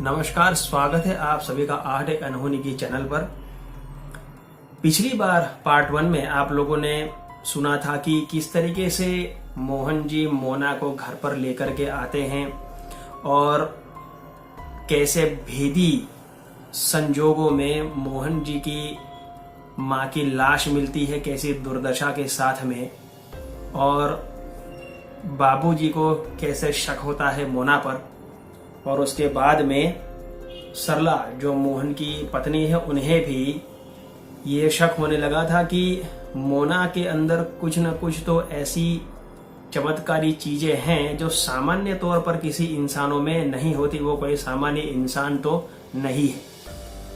नमस्कार, स्वागत है आप सभी का आहट एक अनहोनी की चैनल पर। पिछली बार पार्ट 1 में आप लोगों ने सुना था कि किस तरीके से मोहन जी मोना को घर पर लेकर के आते हैं और कैसे भेदी संजोगों में मोहन जी की मां की लाश मिलती है, कैसी दुर्दशा के साथ में, और बाबूजी को कैसे शक होता है मोना पर। और उसके बाद में सरला जो मोहन की पत्नी है उन्हें भी ये शक होने लगा था कि मोना के अंदर कुछ न कुछ तो ऐसी चमत्कारी चीजें हैं जो सामान्य तौर पर किसी इंसानों में नहीं होती, वो कोई सामान्य इंसान तो नहीं है।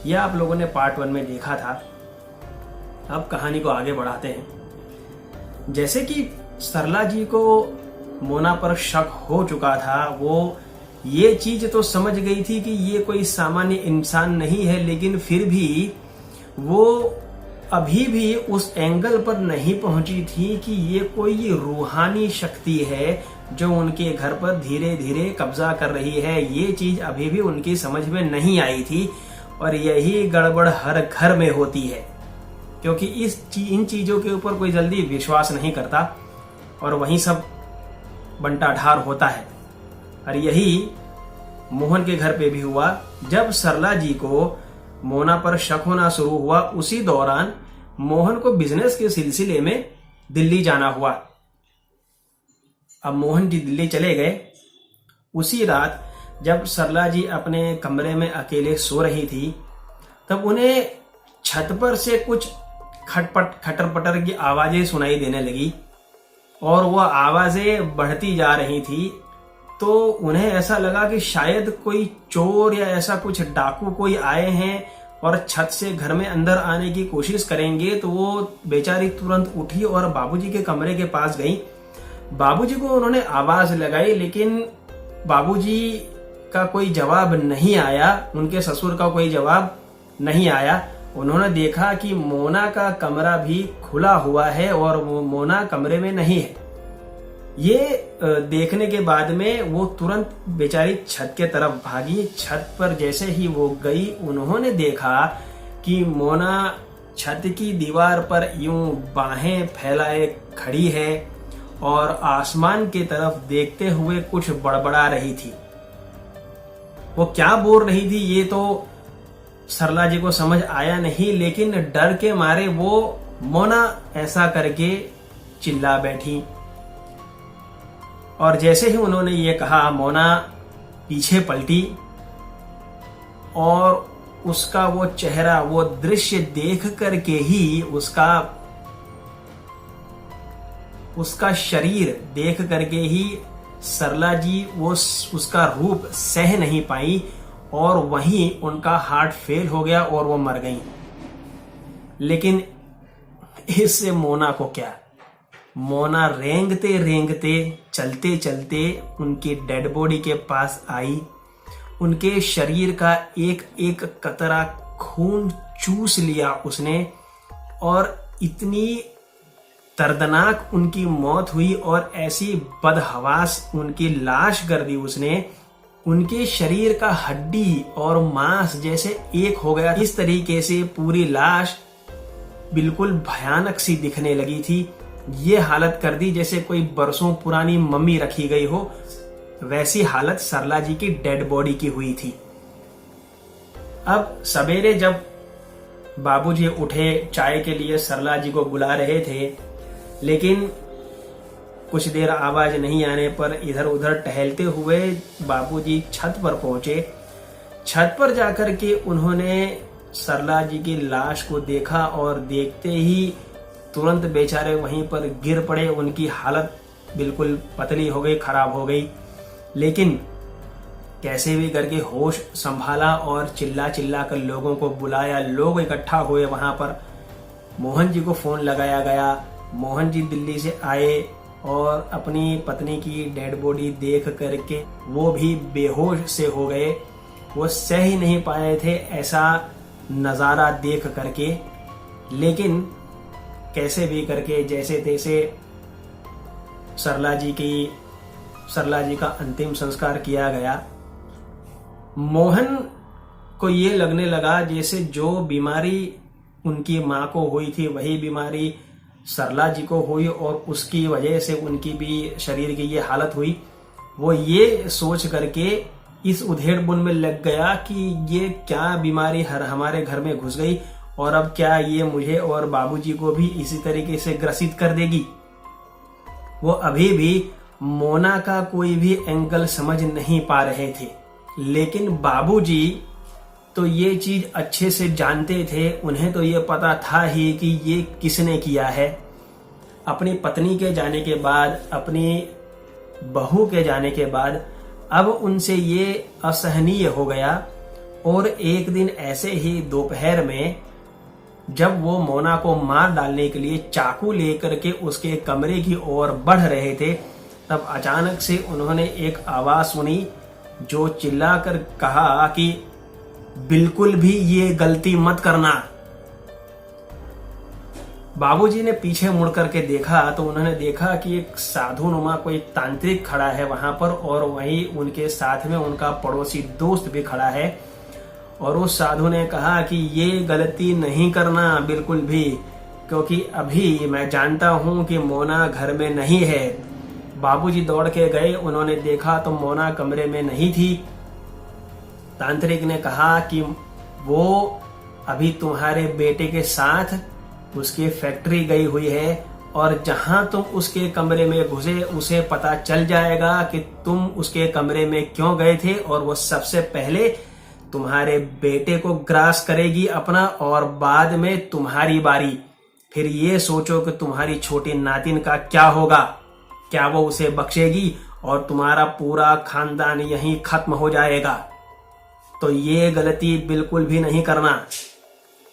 यह आप लोगों ने पार्ट 1 में देखा था। अब कहानी को आगे बढ़ाते हैं। जैसे कि सरला जी को मोना पर शक हो चुका था, वो ये चीज तो समझ गई थी कि ये कोई सामान्य इंसान नहीं है, लेकिन फिर भी वो अभी भी उस एंगल पर नहीं पहुंची थी कि ये कोई रूहानी शक्ति है जो उनके घर पर धीरे धीरे कब्जा कर रही है। ये चीज अभी भी उनकी समझ में नहीं आई थी और यही गड़बड़ हर घर में होती है, क्योंकि इन चीजों के ऊपर कोई जल्दी विश्वास नहीं करता और वहीं सब बंटाढार होता है। और यही मोहन के घर पे भी हुआ। जब सरला जी को मोना पर शक होना शुरू हुआ, उसी दौरान मोहन को बिजनेस के सिलसिले में दिल्ली जाना हुआ। अब मोहन जी दिल्ली चले गए। उसी रात जब सरला जी अपने कमरे में अकेले सो रही थी, तब उन्हें छत पर से कुछ खटपट खटर पटर की आवाजें सुनाई देने लगी और वह आवाजें बढ़ती जा रही थी। तो उन्हें ऐसा लगा कि शायद कोई चोर या ऐसा कुछ डाकू कोई आए हैं और छत से घर में अंदर आने की कोशिश करेंगे। तो वो बेचारी तुरंत उठी और बाबूजी के कमरे के पास गई। बाबूजी को उन्होंने आवाज लगाई, लेकिन बाबूजी का कोई जवाब नहीं आया, उनके ससुर का कोई जवाब नहीं आया। उन्होंने देखा कि मोना का कमरा भी खुला हुआ है और वो मोना कमरे में नहीं है। ये देखने के बाद में वो तुरंत बेचारी छत के तरफ भागी। छत पर जैसे ही वो गई, उन्होंने देखा कि मोना छत की दीवार पर यूं बाहें फैलाए खड़ी है और आसमान की तरफ देखते हुए कुछ बड़बड़ा रही थी। वो क्या बोल रही थी ये तो सरला जी को समझ आया नहीं, लेकिन डर के मारे वो मोना ऐसा करके चिल्ला बैठी। और जैसे ही उन्होंने ये कहा, मोना पीछे पलटी और उसका वो चेहरा, वो दृश्य देख करके ही उसका शरीर देख करके ही सरला जी वो उसका रूप सह नहीं पाई और वहीं उनका हार्ट फेल हो गया और वो मर गई। लेकिन इससे मोना को क्या, मोना रेंगते रेंगते चलते चलते उनकी डेड बॉडी के पास आई। उनके शरीर का एक एक कतरा खून चूस लिया उसने और इतनी दर्दनाक उनकी मौत हुई और ऐसी बदहवास उनकी लाश कर दी उसने। उनके शरीर का हड्डी और मांस जैसे एक हो गया। इस तरीके से पूरी लाश बिल्कुल भयानक सी दिखने लगी थी। ये हालत कर दी जैसे कोई बरसों पुरानी मम्मी रखी गई हो, वैसी हालत सरला जी की डेड बॉडी की हुई थी। अब सवेरे जब बाबूजी उठे, चाय के लिए सरला जी को बुला रहे थे, लेकिन कुछ देर आवाज नहीं आने पर इधर उधर टहलते हुए बाबूजी छत पर पहुंचे। छत पर जाकर के उन्होंने सरला जी की लाश को देखा और देखते ही तुरंत बेचारे वहीं पर गिर पड़े। उनकी हालत बिल्कुल पतली हो गई, खराब हो गई। लेकिन कैसे भी करके होश संभाला और चिल्ला चिल्ला कर लोगों को बुलाया। लोग इकट्ठा हुए वहां पर। मोहन जी को फोन लगाया गया। मोहन जी दिल्ली से आए और अपनी पत्नी की डेड बॉडी देख करके वो भी बेहोश से हो गए। वो सह ही नहीं पाए थे ऐसा नजारा देख करके। लेकिन कैसे भी करके जैसे तैसे सरला जी का अंतिम संस्कार किया गया। मोहन को ये लगने लगा जैसे जो बीमारी उनकी माँ को हुई थी वही बीमारी सरला जी को हुई और उसकी वजह से उनकी भी शरीर की ये हालत हुई। वो ये सोच करके इस उधेड़-बुन में लग गया कि ये क्या बीमारी हमारे घर में घुस गई और अब क्या ये मुझे और बाबूजी को भी इसी तरीके से ग्रसित कर देगी। वो अभी भी मोना का कोई भी एंगल समझ नहीं पा रहे थे, लेकिन बाबूजी तो ये चीज अच्छे से जानते थे। उन्हें तो ये पता था ही कि ये किसने किया है। अपनी पत्नी के जाने के बाद, अपनी बहू के जाने के बाद अब उनसे ये असहनीय हो गया। और एक दिन ऐसे ही दोपहर में जब वो मोना को मार डालने के लिए चाकू लेकर के उसके कमरे की ओर बढ़ रहे थे, तब अचानक से उन्होंने एक आवाज सुनी जो चिल्लाकर कहा कि बिल्कुल भी ये गलती मत करना। बाबूजी ने पीछे मुड़ करके देखा तो उन्होंने देखा कि एक साधु नुमा कोई तांत्रिक खड़ा है वहां पर, और वहीं उनके साथ में उनका पड़ोसी दोस्त भी खड़ा है। और उस साधु ने कहा कि ये गलती नहीं करना बिल्कुल भी, क्योंकि अभी मैं जानता हूं कि मोना घर में नहीं है। बाबूजी दौड़ के गए, उन्होंने देखा तो मोना कमरे में नहीं थी। तांत्रिक ने कहा कि वो अभी तुम्हारे बेटे के साथ उसकी फैक्ट्री गई हुई है और जहां तुम उसके कमरे में घुसे उसे पता चल जाएगा कि तुम उसके कमरे में क्यों गए थे, और वो सबसे पहले तुम्हारे बेटे को ग्रास करेगी अपना, और बाद में तुम्हारी बारी। फिर ये सोचो कि तुम्हारी छोटी नातिन का क्या होगा, क्या वो उसे बख्शेगी और तुम्हारा पूरा खानदान यहीं खत्म हो जाएगा। तो ये गलती बिल्कुल भी नहीं करना।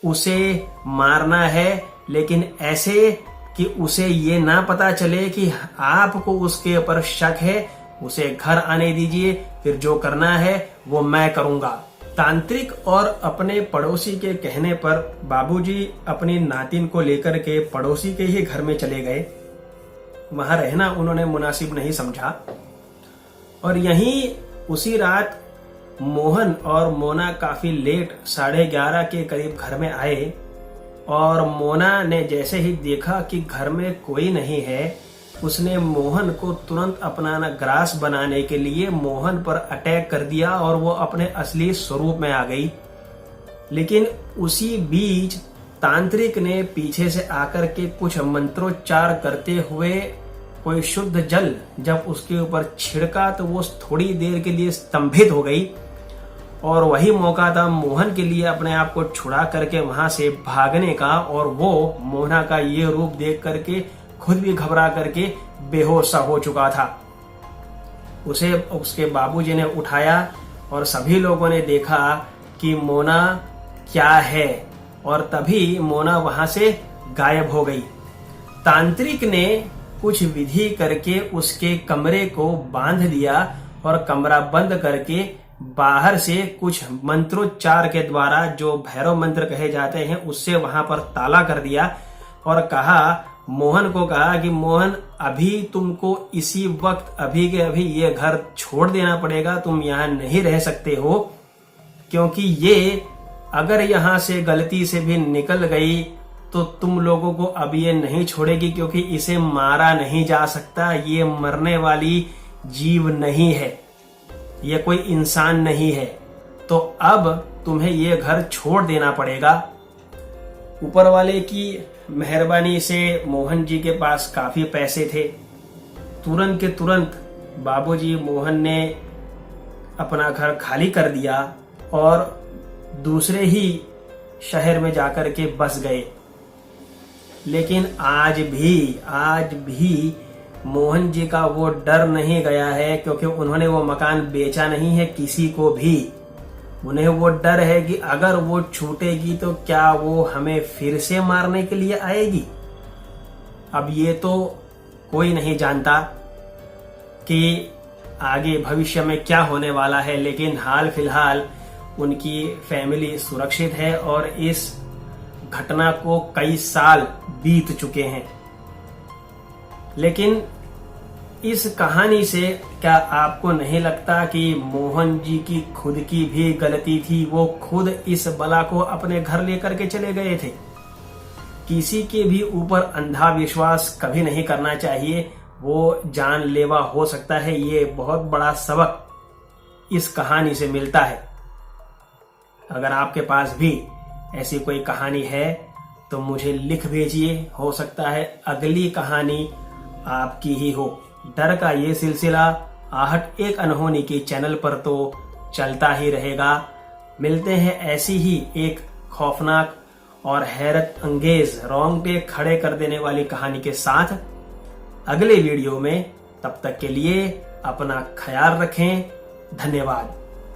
उसे मारना है, लेकिन ऐसे कि उसे ये ना पता चले कि आपको उसके ऊपर शक है। उसे घर आने दीजिए, फिर जो करना है वो मैं करूंगा। तांत्रिक और अपने पड़ोसी के कहने पर बाबूजी अपनी नातिन को लेकर के पड़ोसी के ही घर में चले गए। वहां रहना उन्होंने मुनासिब नहीं समझा। और यहीं उसी रात मोहन और मोना काफी लेट 11:30 के करीब घर में आए, और मोना ने जैसे ही देखा कि घर में कोई नहीं है, उसने मोहन को तुरंत अपना ग्रास बनाने के लिए मोहन पर अटैक कर दिया और वो अपने असली स्वरूप में आ गई। लेकिन उसी बीच तांत्रिक ने पीछे से आकर के कुछ मंत्रोच्चार करते हुए कोई शुद्ध जल जब उसके ऊपर छिड़का तो वो थोड़ी देर के लिए स्तंभित हो गई। और वही मौका था मोहन के लिए अपने आप को छुड़ा करके वहां से भागने का, और वो मोना का ये रूप देख करके खुद भी घबरा करके बेहोश सा हो चुका था। उसे उसके बाबूजी ने उठाया और सभी लोगों ने देखा कि मोना क्या है, और तभी मोना वहां से गायब हो गई। तांत्रिक ने कुछ विधि करके उसके कमरे को बांध दिया और कमरा बंद करके बाहर से कुछ मंत्रोच्चार के द्वारा, जो भैरव मंत्र कहे जाते हैं, उससे वहां पर ताला कर दिया और कहा, मोहन को कहा कि मोहन अभी तुमको इसी वक्त अभी के अभी ये घर छोड़ देना पड़ेगा, तुम यहाँ नहीं रह सकते हो, क्योंकि ये अगर यहाँ से गलती से भी निकल गई तो तुम लोगों को अब ये नहीं छोड़ेगी, क्योंकि इसे मारा नहीं जा सकता। ये मरने वाली जीव नहीं है, ये कोई इंसान नहीं है, तो अब तुम्हें ये घर छोड़ देना पड़ेगा। ऊपर वाले की मेहरबानी से मोहन जी के पास काफी पैसे थे। तुरंत के तुरंत बाबूजी मोहन ने अपना घर खाली कर दिया और दूसरे ही शहर में जाकर के बस गए। लेकिन आज भी मोहन जी का वो डर नहीं गया है, क्योंकि उन्होंने वो मकान बेचा नहीं है किसी को भी। उन्हें वो डर है कि अगर वो छूटेगी तो क्या वो हमें फिर से मारने के लिए आएगी। अब ये तो कोई नहीं जानता कि आगे भविष्य में क्या होने वाला है, लेकिन हाल फिलहाल उनकी फैमिली सुरक्षित है और इस घटना को कई साल बीत चुके हैं। लेकिन इस कहानी से क्या आपको नहीं लगता कि मोहन जी की खुद की भी गलती थी? वो खुद इस बला को अपने घर लेकर के चले गए थे। किसी के भी ऊपर अंधा विश्वास कभी नहीं करना चाहिए, वो जानलेवा हो सकता है। ये बहुत बड़ा सबक इस कहानी से मिलता है। अगर आपके पास भी ऐसी कोई कहानी है तो मुझे लिख भेजिए, हो सकता है अगली कहानी आपकी ही हो। डर का ये सिलसिला आहट एक अनहोनी के चैनल पर तो चलता ही रहेगा। मिलते हैं ऐसी ही एक खौफनाक और हैरत अंगेज, रोंगटे खड़े कर देने वाली कहानी के साथ अगले वीडियो में। तब तक के लिए अपना ख्याल रखें। धन्यवाद।